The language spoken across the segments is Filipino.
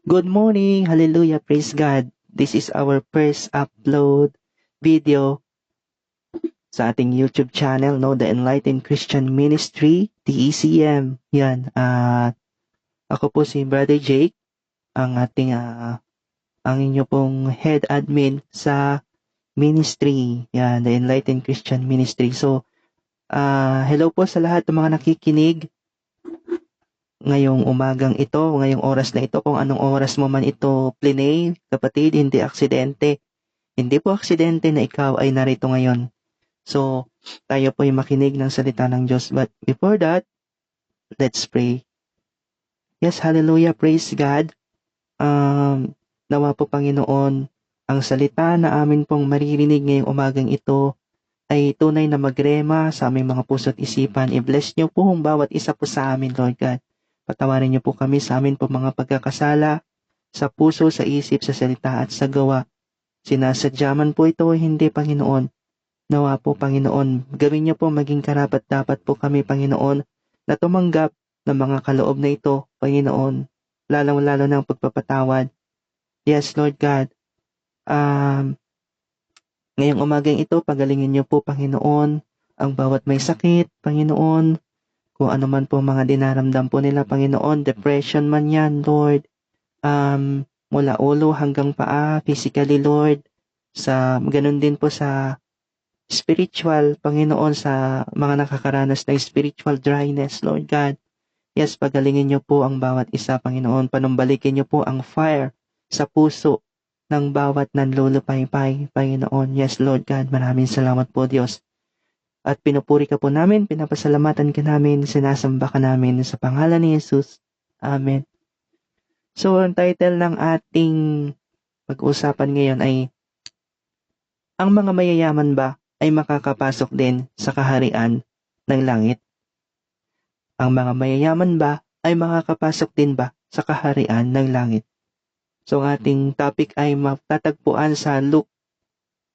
Good morning, hallelujah, praise God. This is our first upload video sa ating YouTube channel, no, The Enlightened Christian Ministry, TECM. Yan, ako po si Brother Jake, ang ating, ang inyo pong head admin sa ministry, yan, The Enlightened Christian Ministry. So, hello po sa lahat ng mga nakikinig ngayong umagang ito, ngayong oras na ito, kung anong oras mo man ito plinay, kapatid, hindi aksidente. Hindi po aksidente na ikaw ay narito ngayon. So, tayo po ay makinig ng salita ng Diyos. But before that, let's pray. Yes, hallelujah, praise God. Nawa po Panginoon, ang salita na amin pong maririnig ngayong umagang ito ay tunay na magrema sa aming mga puso at isipan. I-bless niyo po ang bawat isa po sa amin, Lord God. Patawarin niyo po kami sa amin po mga pagkakasala, sa puso, sa isip, sa salita at sa gawa. Sinasadyaman po ito, hindi, Panginoon. Nawa po, Panginoon, gawin niyo po maging karapat-dapat po kami, Panginoon, na tumanggap ng mga kaloob na ito, Panginoon, lalong-lalo ng pagpapatawad. Yes, Lord God. Ngayong umagang ito, pagalingin niyo po, Panginoon, ang bawat may sakit, Panginoon, kung ano man po mga dinaramdam po nila, Panginoon, depression man yan, Lord, mula ulo hanggang paa, physically, Lord, ganun din po sa spiritual, Panginoon, sa mga nakakaranas ng spiritual dryness, Lord God. Yes, pagalingin niyo po ang bawat isa, Panginoon, panumbalikin niyo po ang fire sa puso ng bawat nanlulupaypay, Panginoon. Yes, Lord God, maraming salamat po, Diyos. At pinupuri ka po namin, pinapasalamatan ka namin, sinasamba ka namin sa pangalan ni Jesus. Amen. So, ang title ng ating pag-usapan ngayon ay, ang mga mayayaman ba ay makakapasok din sa kaharian ng langit? Ang mga mayayaman ba ay makakapasok din ba sa kaharian ng langit? So, ang ating topic ay matatagpuan sa Luke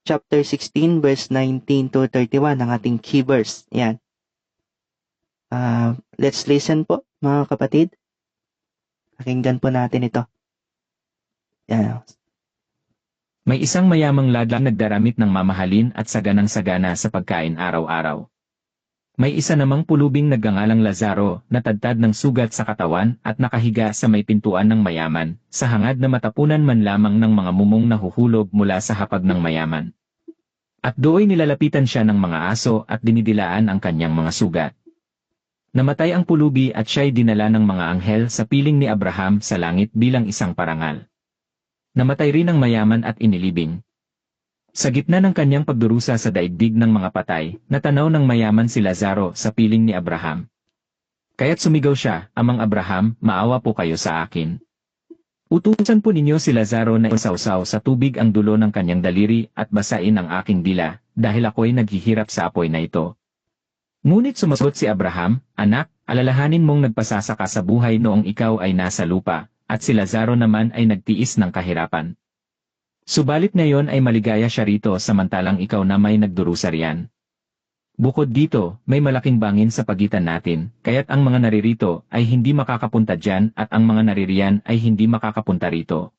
chapter 16, verse 19 to 31, ang ating key verse. Yan. Let's listen po, mga kapatid. Pakinggan po natin ito. Yan. May isang mayamang ladlang nagdaramit ng mamahalin at saganang-sagana sa pagkain araw-araw. May isa namang pulubing nagngangalang Lazaro na tadtad ng sugat sa katawan at nakahiga sa may pintuan ng mayaman, sa hangad na matapunan man lamang ng mga mumong nahuhulog mula sa hapag ng mayaman. At dooy nilalapitan siya ng mga aso at dinidilaan ang kanyang mga sugat. Namatay ang pulubi at siya'y dinala ng mga anghel sa piling ni Abraham sa langit bilang isang parangal. Namatay rin ang mayaman at inilibing. Sa gitna ng kanyang pagdurusa sa daigdig ng mga patay, natanaw ng mayaman si Lazaro sa piling ni Abraham. Kaya't sumigaw siya, "Amang Abraham, maawa po kayo sa akin. Utusan po ninyo si Lazaro na isawsaw sa tubig ang dulo ng kanyang daliri at basain ang aking dila, dahil ako'y naghihirap sa apoy na ito." Ngunit sumagot si Abraham, "Anak, alalahanin mong nagpasasaka sa buhay noong ikaw ay nasa lupa, at si Lazaro naman ay nagtiis ng kahirapan. Subalit ngayon ay maligaya siya rito samantalang ikaw na may nagdurusa riyan. Bukod dito, may malaking bangin sa pagitan natin, kaya't ang mga naririto ay hindi makakapunta dyan at ang mga naririyan ay hindi makakapunta rito."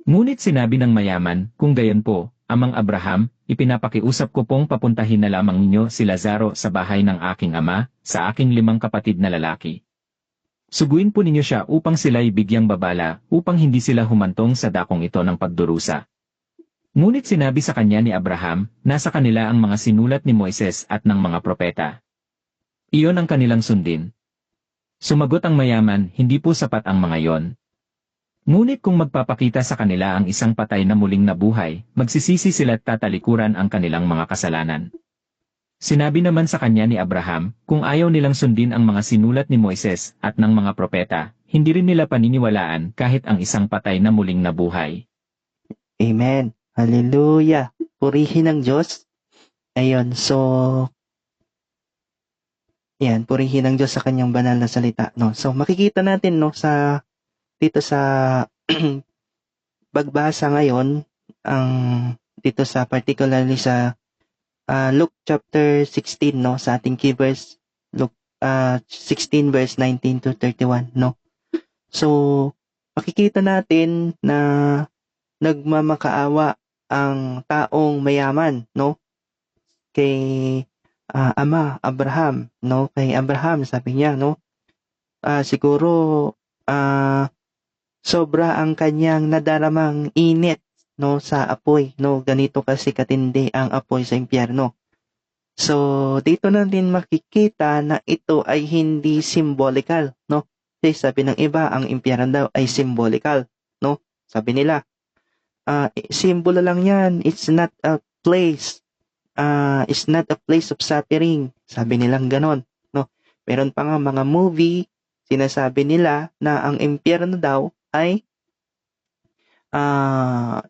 Ngunit sinabi ng mayaman, "Kung gayon po, Amang Abraham, ipinapakiusap ko pong papuntahin na lamang ninyo si Lazaro sa bahay ng aking ama, sa aking 5 kapatid na lalaki. Suguin po ninyo siya upang sila'y bigyang babala, upang hindi sila humantong sa dakong ito ng pagdurusa." Ngunit sinabi sa kanya ni Abraham, nasa kanila ang mga sinulat ni Moises at ng mga propeta. Iyon ang kanilang sundin. Sumagot ang mayaman, "Hindi po sapat ang mga iyon. Ngunit kung magpapakita sa kanila ang isang patay na muling nabuhay, magsisisi sila at tatalikuran ang kanilang mga kasalanan." Sinabi naman sa kanya ni Abraham, kung ayaw nilang sundin ang mga sinulat ni Moises at ng mga propeta, hindi rin nila paniniwalaan kahit ang isang patay na muling nabuhay. Amen. Hallelujah. Purihin ng Diyos. Ayun, so, yan, purihin ng Diyos sa kanyang banal na salita. No? So, makikita natin, no, dito sa pagbasa ngayon, dito sa particularly sa Luke chapter 16, no, sa ating key verse, Luke 16 verse 19 to 31, no. So, makikita natin na nagmamakaawa ang taong mayaman, no? Kay Ama Abraham, no? Kay Abraham, sabi niya, no? Siguro sobra ang kanyang nadaramang init, no, sa apoy, no? Ganito kasi katindi ang apoy sa impyerno. So, dito natin makikita na ito ay hindi symbolical, no? Kasi sabi ng iba, ang impyerno daw ay symbolical, no? Sabi nila, simbolo lang yan, it's not a place, it's not a place of suffering. Sabi nilang ganon, no? Meron pa nga mga movie, sinasabi nila na ang impyerno daw ay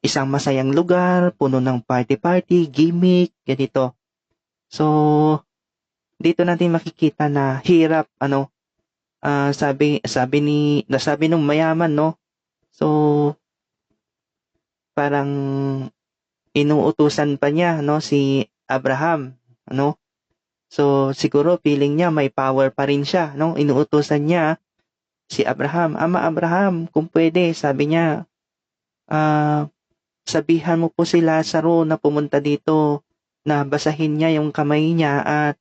isang masayang lugar, puno ng party-party, gimmick, ganito. So, dito natin makikita na hirap, sabi nung mayaman, no? So, parang inuutusan pa niya, no, si Abraham, no? So, siguro feeling niya may power pa rin siya, no? Inuutusan niya si Abraham, Ama Abraham, kung pwede, sabi niya, sabihan mo po si Lazaro na pumunta dito, na basahin niya yung kamay niya at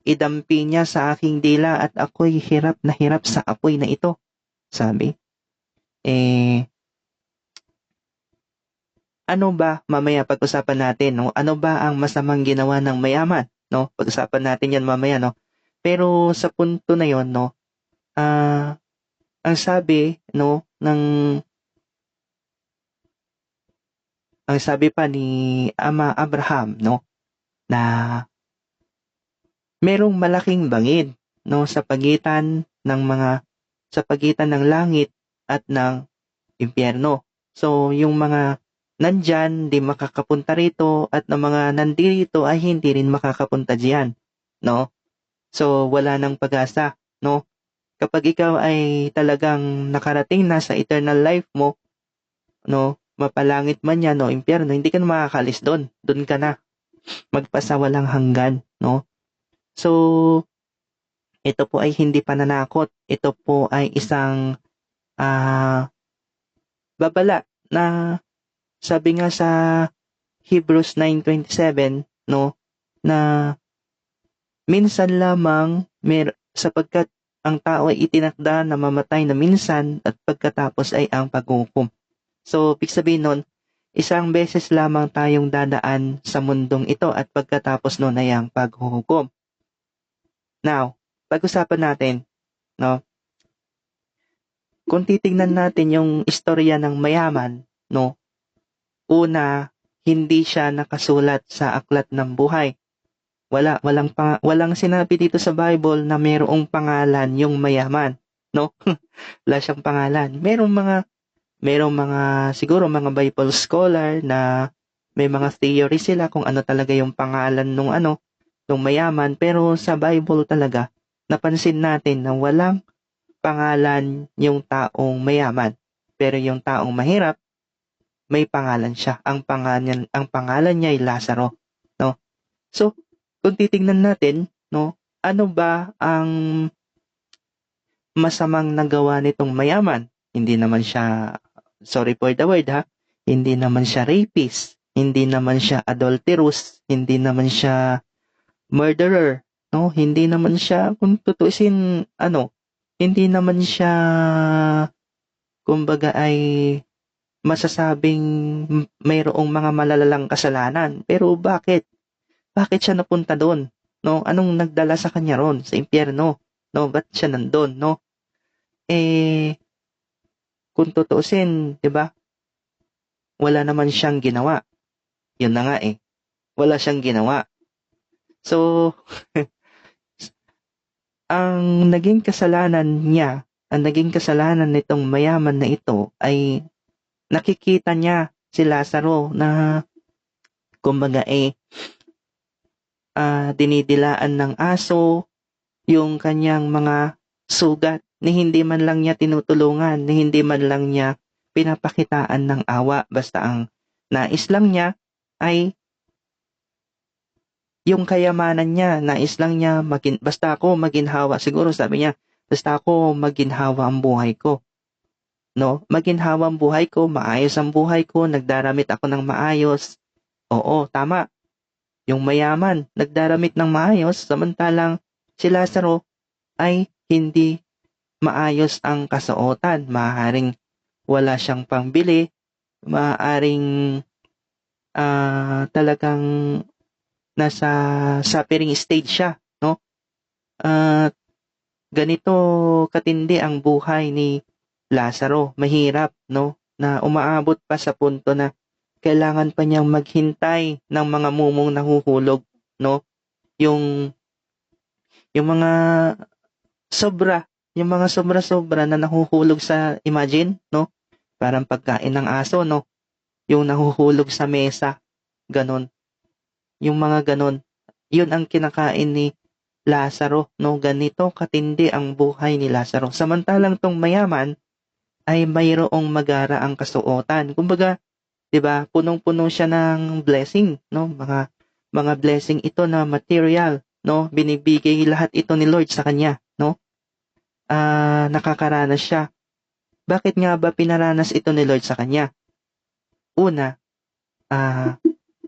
idampi niya sa aking dila at ako'y hirap na hirap sa apoy na ito. Sabi. Ano ba, mamaya pag-usapan natin, no? Ano ba ang masamang ginawa ng mayaman, no? Pag-usapan natin yan mamaya, no? Pero sa punto na yon, no? Ang sabi, no, ang sabi pa ni Ama Abraham, no, na merong malaking bangid, no, sa pagitan ng langit at ng impyerno. So, yung mga nandyan, di makakapunta rito, at ng mga nandito ay hindi rin makakapunta diyan, no? So, wala nang pag-asa, no? Kapag ikaw ay talagang nakarating na sa eternal life mo, no, mapalangit man yan, no, impyerno, hindi ka na makakalis doon. Doon ka na. Magpasawalang hanggan, no? So, ito po ay hindi pananakot. Ito po ay isang babala na sabi nga sa Hebrews 9:27, no, na minsan lamang sapagkat ang tao ay itinakda na mamatay na minsan at pagkatapos ay ang paghukom. So, ibig sabihin nun, isang beses lamang tayong dadaan sa mundong ito at pagkatapos nun ay ang paghuhukom. Now, pag-usapan natin, no? Kung titingnan natin yung istorya ng mayaman, no? Una, hindi siya nakasulat sa aklat ng buhay. Walang sinabi dito sa Bible na mayroong pangalan yung mayaman, no? Wala siyang pangalan. Merong mga siguro mga Bible scholar na may mga theory sila kung ano talaga yung pangalan nung mayaman, pero sa Bible talaga napansin natin na walang pangalan yung taong mayaman. Pero yung taong mahirap, may pangalan siya. Ang pangalan niya ay Lazaro, no? So, kung titingnan natin, no, ano ba ang masamang nagawa nitong mayaman? Hindi naman siya, sorry for the word ha, hindi naman siya rapist, hindi naman siya adulterous, hindi naman siya murderer, no? Hindi naman siya, kung tutusin, hindi naman siya, kumbaga ay masasabing mayroong mga malalalang kasalanan. Pero bakit? Bakit siya napunta doon? No? Anong nagdala sa kanya ron? Sa impyerno? No? Ba't siya nandun? No? Kung tutuusin, di ba? Wala naman siyang ginawa. Yun na nga eh. Wala siyang ginawa. So, ang naging kasalanan nitong mayaman na ito ay nakikita niya si Lazaro na kumbaga dinidilaan ng aso yung kanyang mga sugat, ni hindi man lang niya tinutulungan, ni hindi man lang niya pinapakitaan ng awa. Basta ang nais lang niya ay yung kayamanan niya, nais lang niya basta ako maginhawa. Siguro sabi niya, basta ako maginhawa ang buhay ko. no? Maginhawa ang buhay ko, maayos ang buhay ko, nagdaramit ako ng maayos. Oo, tama. Yung mayaman, nagdaramit ng maayos, samantalang si Lazaro ay hindi maayos ang kasuotan. Maaaring wala siyang pangbili, maaaring talagang nasa suffering stage siya, no? At ganito katindi ang buhay ni Lazaro, mahirap, no? Na umaabot pa sa punto na kailangan pa niyang maghintay ng mga mumong nahuhulog, no? Yung yung mga sobra, yung mga sobra-sobra na nahuhulog sa, imagine, no? Parang pagkain ng aso, no? Yung nahuhulog sa mesa, ganon. Yung mga ganon, yun ang kinakain ni Lazaro, no? Ganito katindi ang buhay ni Lazaro. Samantalang tong mayaman ay mayroong magara ang kasuotan. Kumbaga, 'di ba? Punong-puno siya ng blessing, no? Mga blessing ito na material, no? Binibigay lahat ito ni Lord sa kanya, no? Nakakaranas siya. Bakit nga ba pinaranas ito ni Lord sa kanya? Una,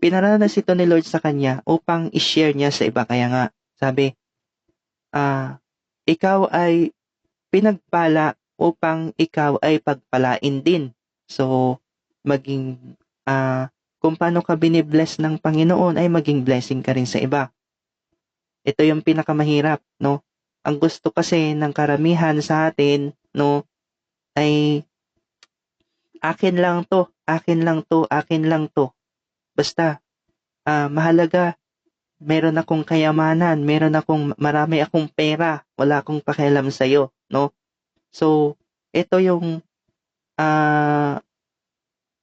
pinaranas ito ni Lord sa kanya upang i-share niya sa iba. Kaya nga, sabi, ikaw ay pinagpala upang ikaw ay pagpalain din. So, maging, kung paano ka binibless ng Panginoon ay maging blessing ka rin sa iba. Ito yung pinakamahirap, no? Ang gusto kasi ng karamihan sa atin, no, ay akin lang to, akin lang to, akin lang to. Basta, mahalaga, meron akong kayamanan, meron akong, marami akong pera, wala akong pakialam sa'yo, no? So, ito yung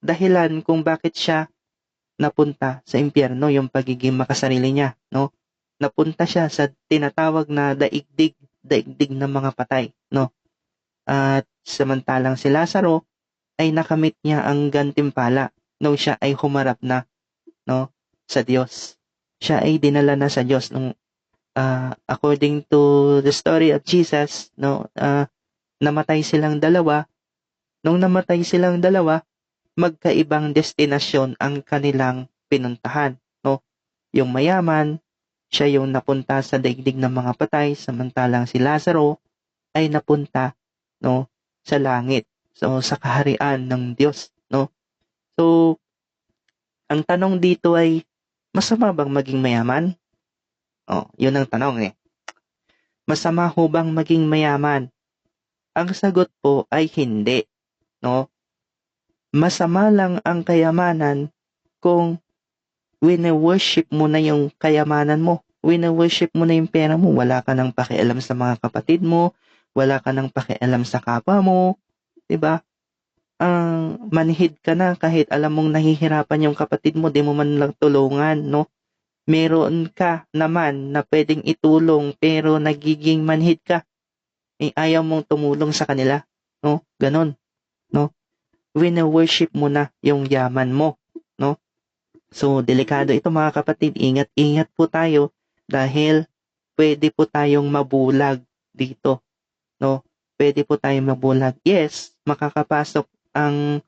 dahilan kung bakit siya napunta sa impyerno, yung pagiging makasarili niya, no? Napunta siya sa tinatawag na daigdig ng mga patay, no? At samantalang si Lazaro ay nakamit niya ang gantimpala nung siya ay humarap na, no, sa Diyos. Siya ay dinala na sa Diyos nung according to the story of Jesus, no, namatay silang dalawa. Nung namatay silang dalawa, magkaibang destinasyon ang kanilang pinuntahan, no? Yung mayaman, siya yung napunta sa daigdig ng mga patay, samantalang si Lazaro ay napunta, no, sa langit. So, sa kaharian ng Diyos, no? So, ang tanong dito ay, masama bang maging mayaman? Oh, yun ang tanong eh. Masama ho bang maging mayaman? Ang sagot po ay hindi, no? Masama lang ang kayamanan kung wine-worship mo na yung kayamanan mo. Wine-worship mo na yung pera mo. Wala ka nang pakialam sa mga kapatid mo. Wala ka nang pakialam sa kapwa mo. Diba? Manhid ka na kahit alam mong nahihirapan yung kapatid mo, di mo man lang tulungan, no? Meron ka naman na pwedeng itulong pero nagiging manhid ka. Ayaw mong tumulong sa kanila, no? Ganon, no? Wine-worship mo na yung yaman mo, no? So, delikado ito mga kapatid. Ingat-ingat po tayo dahil pwede po tayong mabulag dito, no? Pwede po tayong mabulag. Yes, makakapasok ang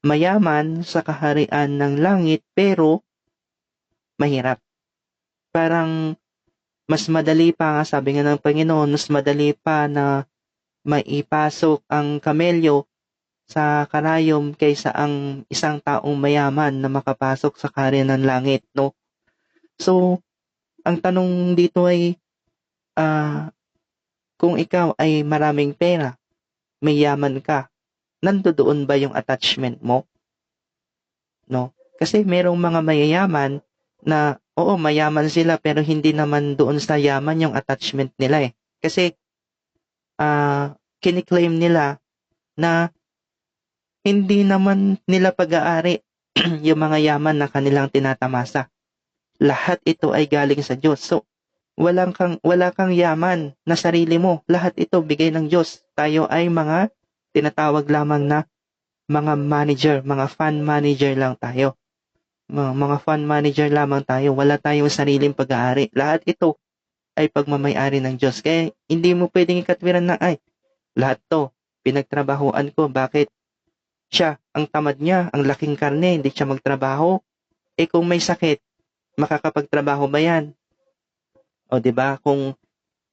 mayaman sa kaharian ng langit pero mahirap. Parang mas madali pa nga, sabi nga ng Panginoon, mas madali pa na maipasok ang kamelyo sa karayom kaysa ang isang taong mayaman na makapasok sa kaharian ng langit, no? So, ang tanong dito ay, kung ikaw ay maraming pera, may yaman ka, nandoon ba yung attachment mo? No? Kasi merong mga mayayaman na, oo, mayaman sila pero hindi naman doon sa yaman yung attachment nila eh. Kasi, kiniklaim nila na hindi naman nila pag-aari yung mga yaman na kanilang tinatamasa. Lahat ito ay galing sa Diyos. So, wala kang yaman na sarili mo. Lahat ito bigay ng Diyos. Tayo ay mga tinatawag lamang na mga manager, mga fund manager lang tayo. Mga fund manager lamang tayo. Wala tayong sariling pag-aari. Lahat ito ay pagmamay-ari ng Diyos. Kaya hindi mo pwedeng ikatwiran na, ay, lahat to pinagtrabahuan ko. Bakit? Siya, ang tamad niya, ang laking karne, hindi siya magtrabaho. Kung may sakit, makakapagtrabaho ba yan? O, di ba? Kung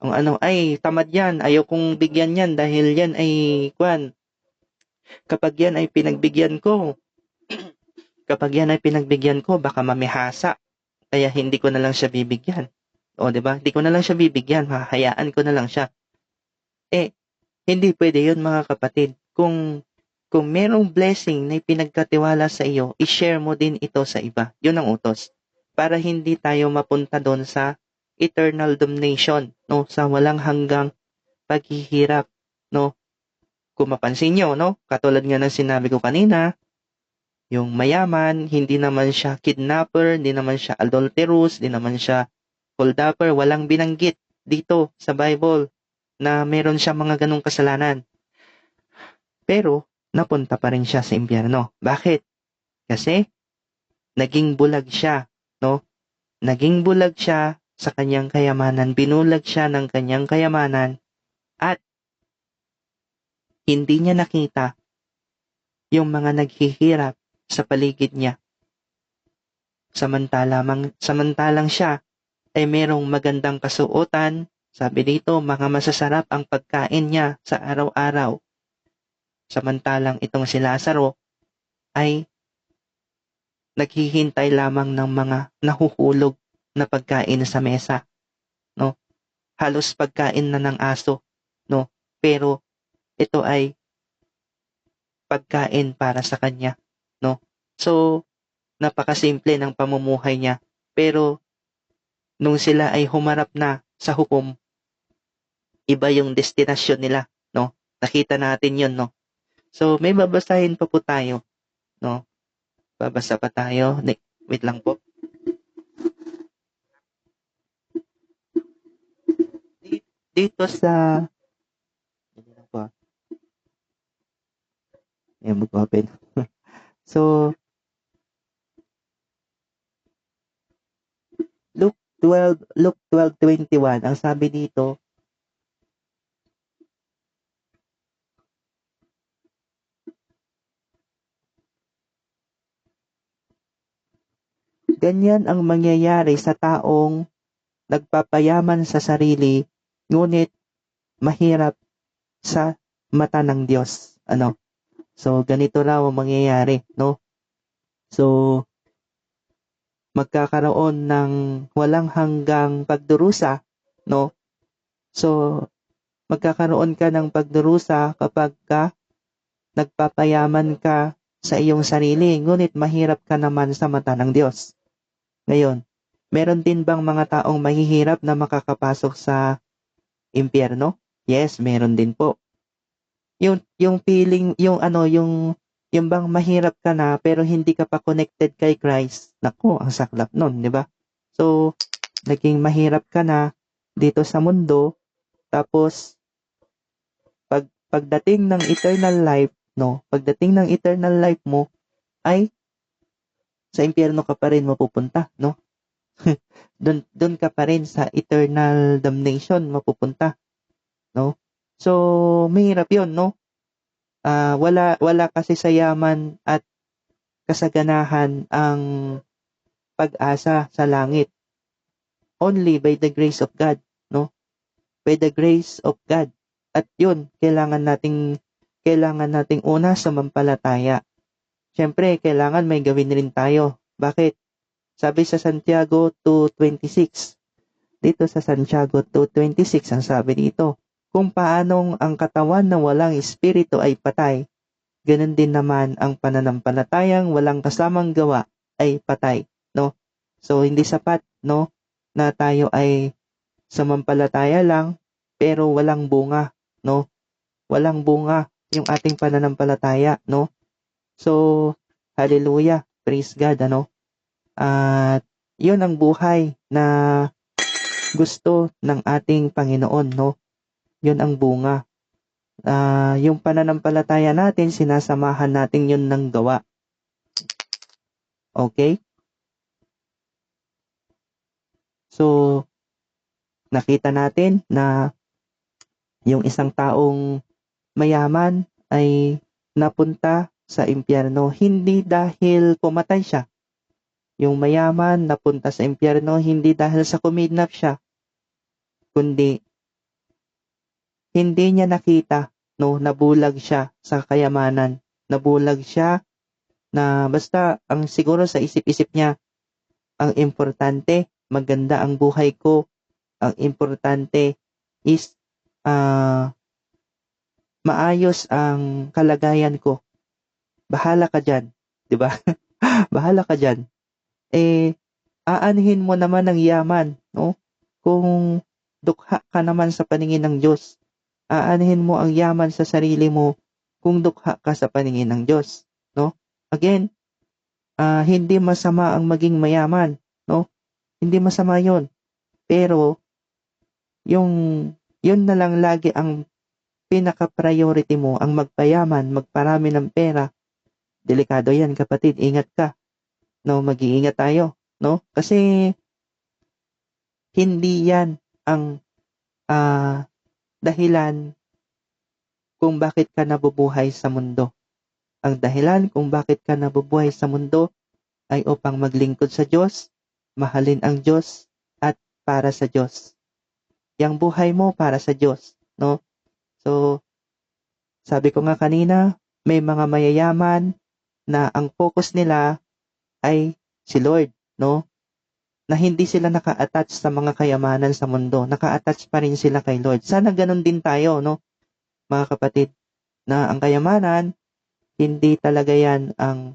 ano, ay, tamad yan, ayaw kong bigyan yan dahil yan ay, kapag yan ay pinagbigyan ko, baka mamihasa. Kaya hindi ko na lang siya bibigyan. O, di ba? Hindi ko na lang siya bibigyan, hahayaan ko na lang siya. Hindi pwede yun, mga kapatid. Kung merong blessing na ipinagkatiwala sa iyo, i-share mo din ito sa iba. Yun ang utos. Para hindi tayo mapunta doon sa eternal damnation, no? Sa walang hanggang paghihirap, no? Kung mapansin nyo, no? Katulad nga ng sinabi ko kanina, yung mayaman, hindi naman siya kidnapper, hindi naman siya adulterous, hindi naman siya holdupper, walang binanggit dito sa Bible na meron siya mga ganong kasalanan. Pero, napunta pa rin siya sa impyerno. Bakit? Kasi, naging bulag siya, no? Naging bulag siya sa kanyang kayamanan, binulag siya ng kanyang kayamanan, at hindi niya nakita yung mga naghihirap sa paligid niya. Samantalang siya ay merong magandang kasuotan, sabi dito, mga masasarap ang pagkain niya sa araw-araw. Samantalang itong si Lazaro ay naghihintay lamang ng mga nahuhulog na pagkain sa mesa, no? Halos pagkain na ng aso, no? Pero ito ay pagkain para sa kanya, no? So, napakasimple ng pamumuhay niya. Pero nung sila ay humarap na sa hukom, iba yung destinasyon nila, no? Nakita natin 'yon, no? So, may babasahin pa po tayo, no? Babasa pa tayo. Wait lang po. Dito sa mag-open. So, Luke 12:21, ang sabi dito, ganyan ang mangyayari sa taong nagpapayaman sa sarili, ngunit mahirap sa mata ng Diyos. Ano? So, ganito raw ang mangyayari, no? So, magkakaroon ng walang hanggang pagdurusa, no? So, magkakaroon ka ng pagdurusa kapag nagpapayaman ka sa iyong sarili, ngunit mahirap ka naman sa mata ng Diyos. Ngayon, meron din bang mga taong mahihirap na makakapasok sa impyerno? Yes, meron din po. Yung feeling, yung bang mahirap ka na pero hindi ka pa connected kay Christ. Naku, ang saklap nun, di ba? So, naging mahirap ka na dito sa mundo, tapos pagdating ng eternal life, no? Pagdating ng eternal life mo ay sa impyerno ka pa rin mapupunta, no? Doon ka pa rin sa eternal damnation mapupunta, no? So, mahirap 'yon, no? Wala kasi sa yaman at kasaganahan ang pag-asa sa langit. Only by the grace of God, no? By the grace of God. At 'yun, kailangan nating una sumampalataya. Siyempre, kailangan may gawin rin tayo. Bakit? Sabi sa Santiago 2:26. Dito sa Santiago 2:26, ang sabi dito, kung paanong ang katawan na walang espiritu ay patay, ganun din naman ang pananampalatayang walang kasamang gawa ay patay, no? So, hindi sapat, no, na tayo ay sumampalataya lang pero walang bunga, no? Walang bunga yung ating pananampalataya, no? So, hallelujah, praise God, ano? At yun ang buhay na gusto ng ating Panginoon, no? Yun ang bunga. Yung pananampalataya natin, sinasamahan natin yun ng gawa. Okay? So, nakita natin na yung isang taong mayaman ay napunta sa impyerno. Hindi dahil pumatay siya. Yung mayaman napunta sa impyerno hindi dahil sa kumidnap siya, kundi hindi niya nakita, no, nabulag siya sa kayamanan. Nabulag siya na basta ang siguro sa isip-isip niya, ang importante, maganda ang buhay ko. Ang importante is maayos ang kalagayan ko. Bahala ka dyan. 'Di ba? Bahala ka dyan. Aanhin mo naman ang yaman, no? Kung dukha ka naman sa paningin ng Diyos, aanhin mo ang yaman sa sarili mo kung dukha ka sa paningin ng Diyos, no? Again, hindi masama ang maging mayaman, no? Hindi masama 'yon. Pero yung yun na lang lagi ang pinaka-priority mo, ang magpayaman, magparami ng pera. Delikado 'yan, kapatid. Ingat ka, no? Mag-iingat tayo, no? Kasi hindi 'yan ang dahilan kung bakit ka nabubuhay sa mundo. Ang dahilan kung bakit ka nabubuhay sa mundo ay upang maglingkod sa Diyos, mahalin ang Diyos, at para sa Diyos. Yang buhay mo para sa Diyos, no? So, sabi ko nga kanina, may mga mayayaman na ang focus nila ay si Lord, no? Na hindi sila naka-attach sa mga kayamanan sa mundo. Naka-attach pa rin sila kay Lord. Sana ganun din tayo, no? Mga kapatid, na ang kayamanan, hindi talaga yan ang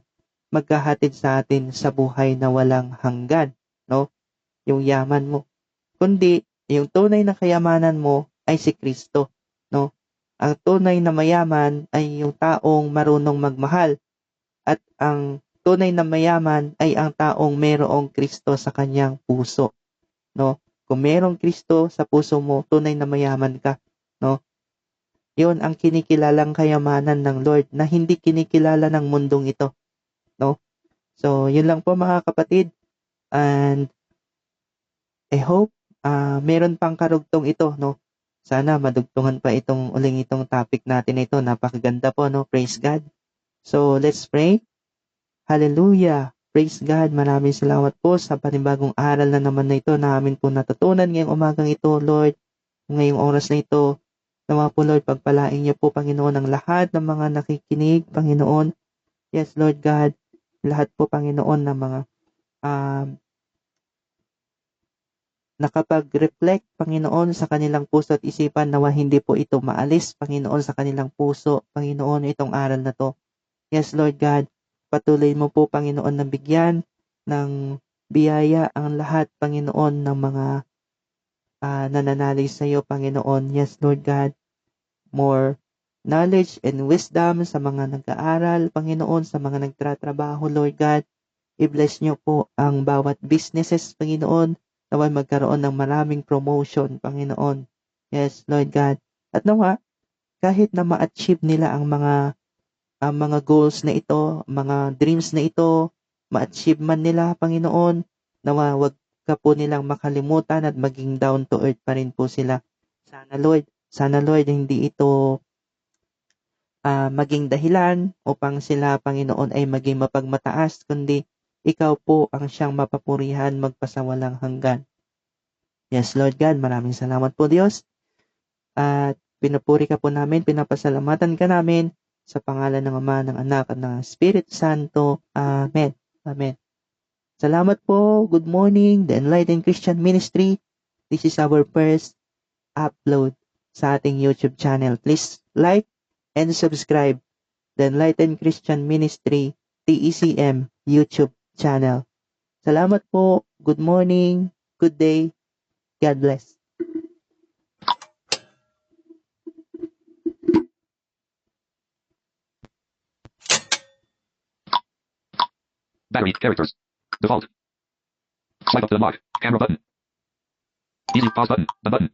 maghahatid sa atin sa buhay na walang hanggan, no? Yung yaman mo. Kundi, yung tunay na kayamanan mo ay si Kristo, no? Ang tunay na mayaman ay yung taong marunong magmahal. At ang tunay na mayaman ay ang taong mayroong Kristo sa kanyang puso, no? Kung mayroong Kristo sa puso mo, tunay na mayaman ka, no? Yun ang kinikilalang kayamanan ng Lord na hindi kinikilala ng mundong ito, no? So, yun lang po mga kapatid. And I hope meron pang karugtong ito, no? Sana madugtungan pa itong topic natin ito. Napakaganda po, no? Praise God. So, let's pray. Hallelujah! Praise God! Maraming salamat po sa panibagong aral na naman na ito na amin po natutunan ngayong umagang ito, Lord. Ngayong oras na ito, nawa po, Lord, pagpalain niyo po, Panginoon, ang lahat ng mga nakikinig, Panginoon. Yes, Lord God, lahat po, Panginoon, ng mga nakapag-reflect, Panginoon, sa kanilang puso at isipan, nawa hindi po ito maalis, Panginoon, sa kanilang puso, Panginoon, itong aral na to. Yes, Lord God, patuloy mo po, Panginoon, na bigyan ng biyaya ang lahat, Panginoon, ng mga nananalig sa iyo, Panginoon. Yes, Lord God, more knowledge and wisdom sa mga nag-aaral, Panginoon, sa mga nagtratrabaho, Lord God. I-bless niyo po ang bawat businesses, Panginoon, naway magkaroon ng maraming promotion, Panginoon. Yes, Lord God. At nawa, kahit na ma-achieve nila ang mga goals na ito, mga dreams na ito, ma-achieve man nila, Panginoon, nawa wag ka po nilang makalimutan at maging down to earth pa rin po sila. Sana Lord, hindi ito maging dahilan upang sila, Panginoon, ay maging mapagmataas, kundi ikaw po ang siyang mapapurihan magpasawalang hanggan. Yes, Lord God, maraming salamat po, Diyos. At pinupuri ka po namin, pinapasalamatan ka namin sa pangalan ng Ama, ng Anak, at ng Espiritu Santo. Amen. Amen. Salamat po. Good morning, The Enlightened Christian Ministry. This is our first upload sa ating YouTube channel. Please like and subscribe The Enlightened Christian Ministry, TECM YouTube channel. Salamat po. Good morning. Good day. God bless. Battery, characters. Default. Swipe up to the mark. Camera button. Easy pause button. The button.